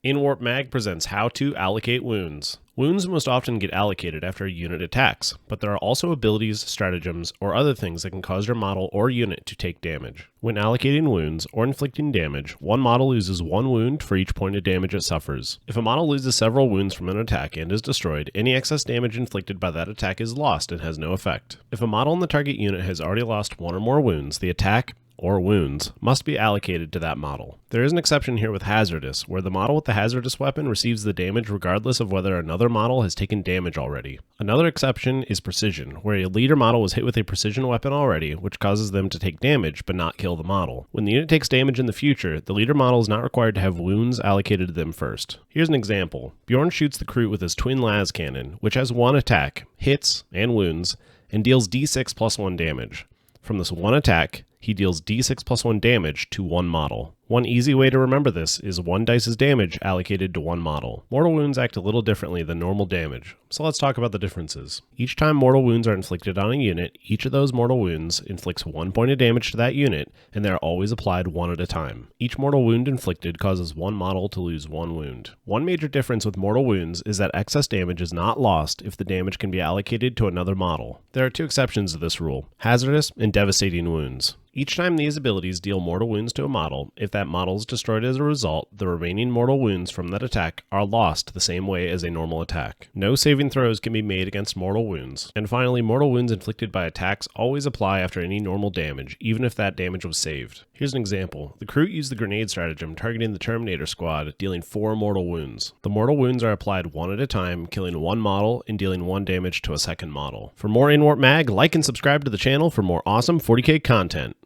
Inwarp Mag presents How to Allocate Wounds. Wounds most often get allocated after a unit attacks, but there are also abilities, stratagems, or other things that can cause your model or unit to take damage. When allocating wounds or inflicting damage, one model loses one wound for each point of damage it suffers. If a model loses several wounds from an attack and is destroyed, any excess damage inflicted by that attack is lost and has no effect. If a model in the target unit has already lost one or more wounds, the attack or wounds must be allocated to that model. There is an exception here with hazardous, where the model with the hazardous weapon receives the damage regardless of whether another model has taken damage already. Another exception is precision, where a leader model was hit with a precision weapon already, which causes them to take damage but not kill the model. When the unit takes damage in the future, the leader model is not required to have wounds allocated to them first. Here's an example. Bjorn shoots the Kroot with his twin las cannon, which has one attack, hits, and wounds, and deals d6 plus 1 damage. From this one attack, he deals d6 plus 1 damage to one model. One easy way to remember this is 1 dice's damage allocated to one model. Mortal wounds act a little differently than normal damage, so let's talk about the differences. Each time mortal wounds are inflicted on a unit, each of those mortal wounds inflicts 1 point of damage to that unit, and they are always applied one at a time. Each mortal wound inflicted causes one model to lose 1 wound. One major difference with mortal wounds is that excess damage is not lost if the damage can be allocated to another model. There are 2 exceptions to this rule: hazardous and devastating wounds. Each time these abilities deal mortal wounds to a model, if that model is destroyed as a result, the remaining mortal wounds from that attack are lost the same way as a normal attack. No saving throws can be made against mortal wounds. And finally, mortal wounds inflicted by attacks always apply after any normal damage, even if that damage was saved. Here's an example. The Kroot used the grenade stratagem targeting the Terminator squad, dealing 4 mortal wounds. The mortal wounds are applied one at a time, killing one model and dealing 1 damage to a second model. For more Inwarp Mag, like and subscribe to the channel for more awesome 40k content.